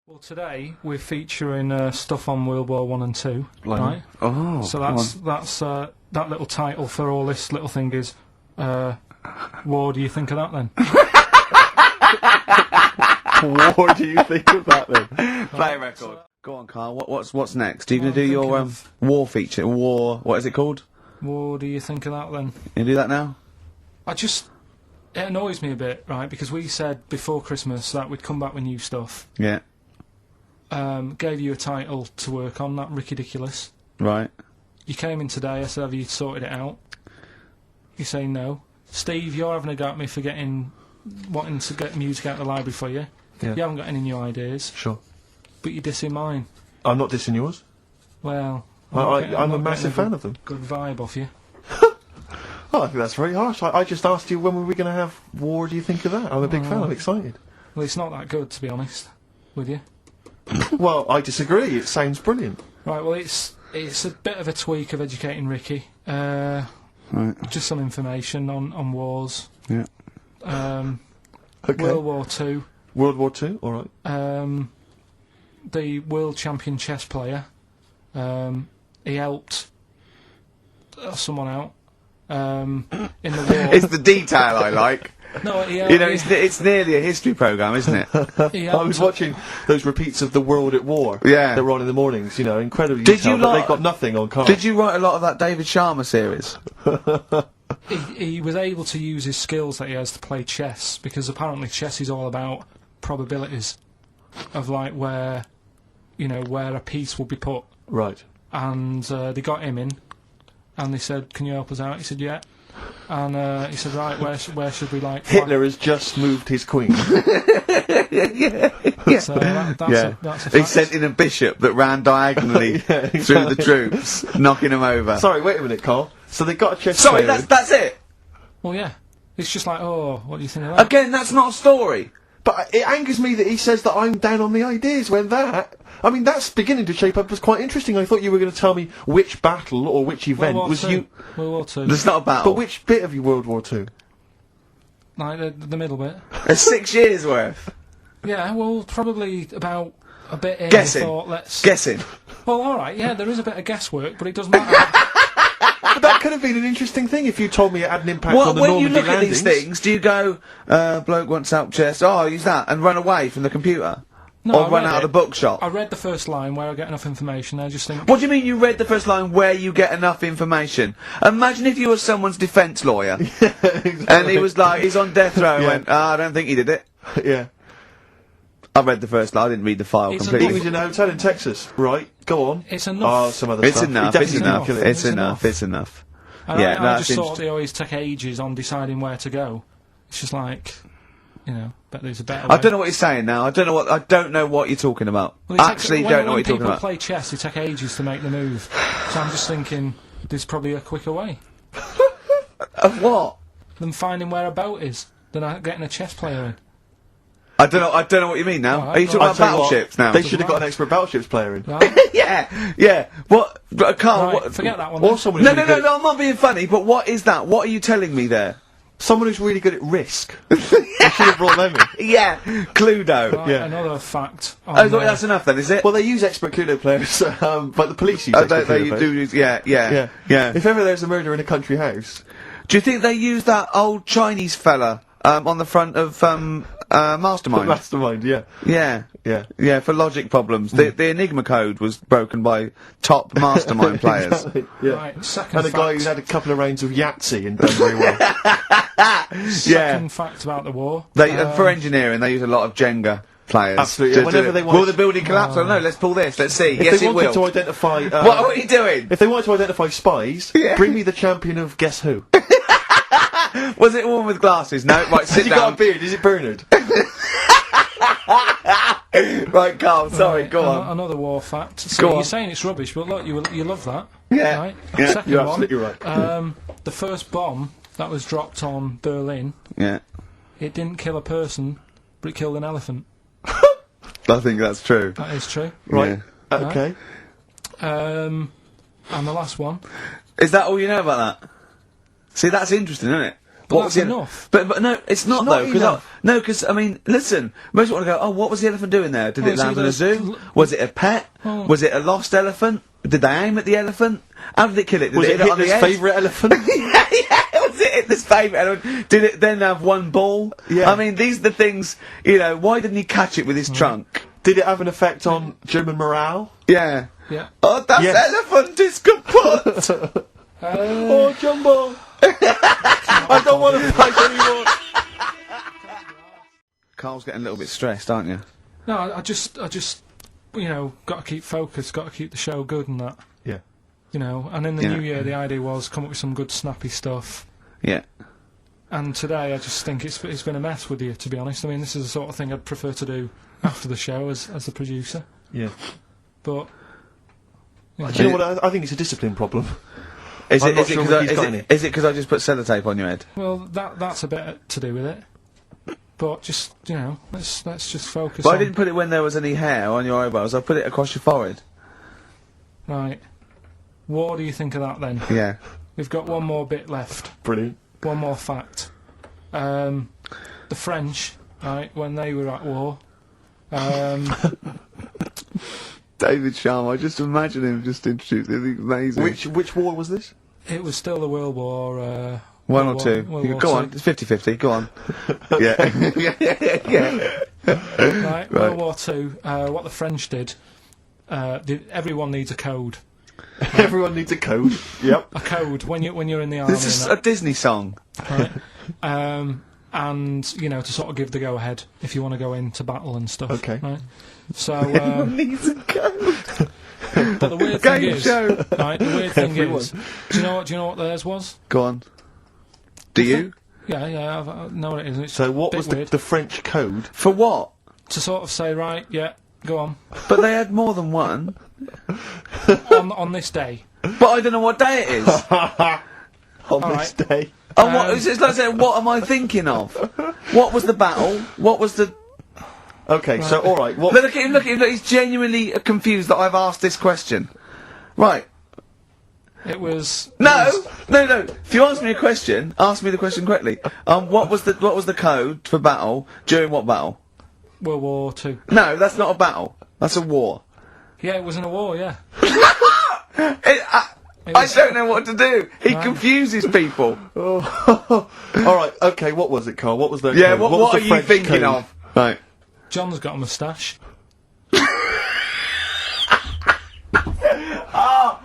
Well, today we're featuring stuff on World War One and Two, right? Oh, so that's that little title for all this little thing is. What do you think of that then? What do you think of that then? Play record. Go on, Carl. What's next? Are you going to do your war feature? What is it called? What do you think of that then? You do that now? It annoys me a bit, right? Because we said before Christmas that we'd come back with new stuff. Yeah. Gave you a title to work on, that Ridiculous. Right. You came in today, I said, have you sorted it out? You say no. Steve, you're having a go at me for wanting to get music out of the library for you. Yeah. You haven't got any new ideas. Sure. But you're dissing mine. I'm not dissing yours. Well, I'm a massive fan of them. Good vibe off you. Oh, I think that's very harsh. I just asked you when were we going to have war. Do you think of that? I'm a big fan. I'm excited. Well, it's not that good, to be honest with you. Well, I disagree. It sounds brilliant. Right. Well, it's a bit of a tweak of Educating Ricky. Right. Just some information on wars. Yeah. Okay. World War Two. World War Two. All right. The world champion chess player. He helped someone out in the war. It's the detail I like. No, he helped, You know, it's nearly a history programme, isn't it? I was watching those repeats of The World at War. Yeah. That were on in the mornings. You know, incredibly Did detailed, you but lot- they've got nothing on Carl. Did you write a lot of that David Sharma series? he was able to use his skills that he has to play chess, because apparently chess is all about probabilities of like where a piece will be put. Right. Mm. And they got him in, and they said, "Can you help us out?" He said, "Yeah." And he said, "Right, where should we like?" Hitler has just moved his queen. Yeah. So that's a He fact. sent in a bishop that ran diagonally through the troops, knocking them over. Sorry, wait a minute, Carl. So they got a chess Sorry, player. that's it. Well, yeah. It's just like, oh, what do you think of that? Again, that's not a story. But it angers me that he says that I'm down on the ideas when I mean, that's beginning to shape up as quite interesting. I thought you were going to tell me which battle or which event World War was Two. you. World War Two. There's not a battle. But which bit of your World War Two? Like the middle bit. There's 6 years worth. Yeah, well, probably about a bit in. Guessing. I thought, let's... Guessing. Well, alright, yeah, there is a bit of guesswork, but it doesn't matter. But that could have been an interesting thing if you told me it had an impact on the When Normandy you look landings. at these things, do you go, bloke wants help chest, oh, I'll use that, and run away from the computer? No, or I run read out of it. the bookshop? I read the first line where I get enough information, I just think... What do you mean you read the first line where you get enough information? Imagine if you were someone's defence lawyer, Exactly. and he was like, he's on death row, and Yeah. went, I don't think he did it. Yeah. I read the first line, I didn't read the file It's a completely. He was in a hotel in Texas. Right. Go on. It's enough. Oh, some other It's stuff. enough, He it's definitely enough, didn't kill it. it's enough, it's enough. And Yeah, I that's just thought interesting. they always take ages on deciding where to go. It's just like, but there's a better I way. don't know what you're saying now, I don't know what you're talking about. Well, it I takes- actually when- don't know what when you're talking people about. play chess, they take ages to make the move. So I'm just thinking, there's probably a quicker way Of what? than finding where a boat is, than getting a chess player in. I don't know what you mean now. Alright, Are you talking well, about I'll tell you what, battleships now? They should have got an expert battleships player in. Right? yeah. What? Carl, Right, what? forget that one. Or then. someone No, who's really good I'm not being funny, but what is that? What are you telling me there? someone who's really good at risk. They should have brought them in. Yeah, Cluedo. Right, yeah. Another fact. On, Oh, that's enough then, is it? Well, they use expert Cluedo players, but the police use Oh, expert they Cluedo do players. use, yeah. If ever there's a murder in a country house, Do you think they use that old Chinese fella on the front of Mastermind? mastermind, yeah. Yeah, for logic problems. The Enigma code was broken by top Mastermind players. Exactly, yeah. Right, second And a guy fact. who's had a couple of rounds of Yahtzee and done very well. Second fact about the war. For engineering, they use a lot of Jenga players. Absolutely, to do whenever it. they want Will to- the building collapse? I don't know, let's pull this, let's see. If Yes, they it wanted will. to identify, What are you doing? if they wanted to identify spies, Yeah. bring me the champion of Guess Who. Was it a woman with glasses? No, right, sit Has he got a down. beard? Is it Bernard? Right, Carl, sorry, Right, go on. Another war fact. So Go you're on. saying it's rubbish, but look, you love that. Yeah. Right? Yeah, Second you're one. absolutely right. The first bomb that was dropped on Berlin, Yeah, it didn't kill a person, but it killed an elephant. I think that's true. That is true. Right. Yeah. Okay. And the last one. Is that all you know about that? See, that's interesting, isn't it? But what that's was the enough. But no, it's not not though. Because I mean, listen. Most people want to go. Oh, what was the elephant doing there? Did it it's land in a either- zoo? Was it a pet? Was it a lost elephant? Did they aim at the elephant? How did it kill it? Did Was it hit it on the Hitler's head? favourite elephant? yeah, was it Hitler's favourite elephant? Did it then have one ball? Yeah. I mean, these are the things. You know, why didn't he catch it with his trunk? Did it have an effect on German morale? Yeah. Yeah. Oh, that Yes. elephant is kaput. Oh, Jumbo! I don't want to fight anymore. Carl's getting a little bit stressed, aren't you? No, I just, you know, got to keep focused, got to keep the show good and that. Yeah. You know, and in the Yeah. new year, the idea was come up with some good snappy stuff. Yeah. And today, I just think it's been a mess with you, to be honest. I mean, this is the sort of thing I'd prefer to do after the show as the producer. Yeah. But you know, Do you know what? I think it's a discipline problem. Is I'm it not sure if he's got any. because I just put sellotape on your head? well, that's a bit to do with it. But just, you know, let's just focus. But on I didn't put it when there was any hair on your eyebrows. I put it across your forehead. Right. What do you think of that then? Yeah. We've got one more bit left. Brilliant. One more fact. The French, right, when they were at war, David Sharma, I just imagine him just introducing. It's amazing. Which war was this? it was still the World War. One or World two. War- You World go War on. It's 50-50. Go on. yeah. yeah. Right, World War Two. What the French did. Everyone needs a code. Everyone needs a code. Yep. A code when you're in the army. This is and a Disney song. that, right? And you know, to sort of give the go ahead if you want to go into battle and stuff. Okay. Right. So, Needs a code. but the weird thing Game is, show. right? The weird thing Everyone. is, do you know what theirs was? Go on. Do you? Yeah, I know what it is. It's So what bit was weird. the French code? For what? To sort of say, right, yeah, go on But they had more than one. on this day. But I don't know what day it is. On All this day. Oh, what? It's like saying, what am I thinking of? What was the battle? What was the... Okay, so alright, what... Look at him, look, he's genuinely confused that I've asked this question. Right. It was No! If you ask me a question, ask me the question correctly. What was the code for battle during what battle? World War Two. No, that's not a battle. That's a war. Yeah, it was in a war. Yeah. I don't know what to do. He confuses people. Alright, okay, what was it, Carl? What was the Yeah, code? what was are the you French thinking code? of? Right. John's got a moustache.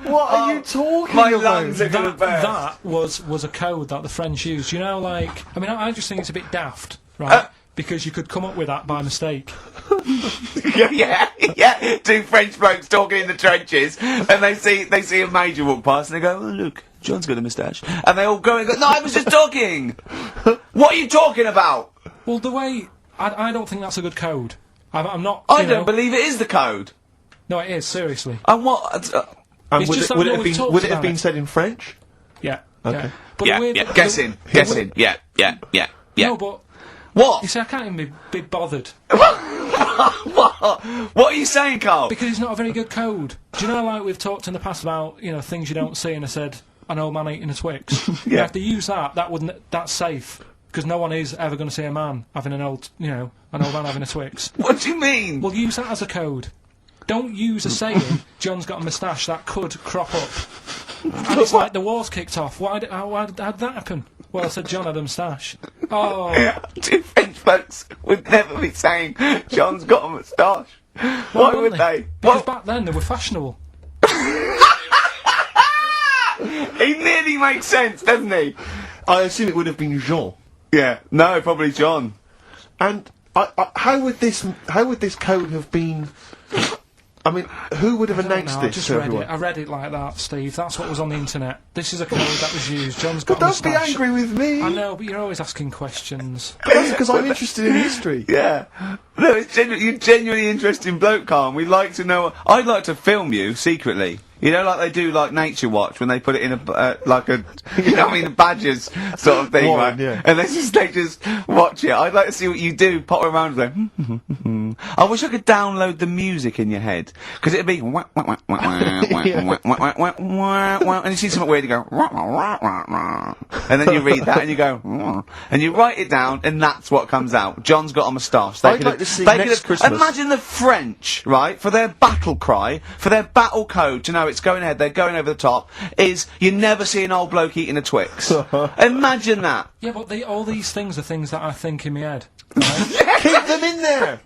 What are you talking My about? lungs are gonna burst. That was a code that the French used. You know, like I mean, I just think it's a bit daft, right? Because you could come up with that by mistake. yeah. Two French blokes talking in the trenches, and they see a major walk past, and they go, "Oh, look, John's got a moustache," and they all go and go, "No, I was just talking. What are you talking about?" Well, the way I don't think that's a good code. I'm not. I you know, don't believe it is the code. No, it is seriously. And what? And It's would just it, that would it no have one's been talked would it have about been it. said in French? Yeah. Okay. But the weird, guessing. Yeah. No, but What? you see, I can't even be bothered What are you saying, Carl? because it's not a very good code. Do you know, like we've talked in the past about things you don't see, and I said an old man eating a Twix. Yeah. If they use that, that's safe because no one is ever going to see a man having an old man having a Twix. What do you mean? Well, use that as a code. Don't use a saying, John's got a moustache, that could crop up. And it's like the war's kicked off. How did that happen? Well, I said John had a moustache. Oh, Two French blokes would never be saying John's got a moustache. Why would they? Because back then they were fashionable. He nearly makes sense, doesn't he? I assume it would have been Jean. Yeah. No, probably John. And how would this code have been? I mean, who would have I don't announced know, I this just to read everyone? it. I read it like that, Steve. That's what was on the internet. This is a code that was used. John's got But a don't be moustache. angry with me. I know, but you're always asking questions. That's because I'm interested in history. Yeah. No, you're genuinely interesting bloke, Carl. We'd like to know. I'd like to film you secretly. You know, like they do, like Nature Watch, when they put it in a, like a, you know what I mean, a Badgers sort of thing, Warren, right? yeah. And they just watch it. I'd like to see what you do, pop around and go, I wish I could download the music in your head. Because it'd be, wah, wah, wah, wah, wah, wah, wah, wah, wah, wah, wah, and you see something weird, you go, wah, wah, wah, wah, wah. And then you read that and you go, wah, and you write it down, and that's what comes out. John's got a moustache. I'd like to see next Christmas. Imagine the French, right, for their battle cry, for their battle code to know it's going ahead, they're going over the top, is you never see an old bloke eating a Twix. Imagine that. Yeah, but all these things are things that I think in my head. Keep them in there!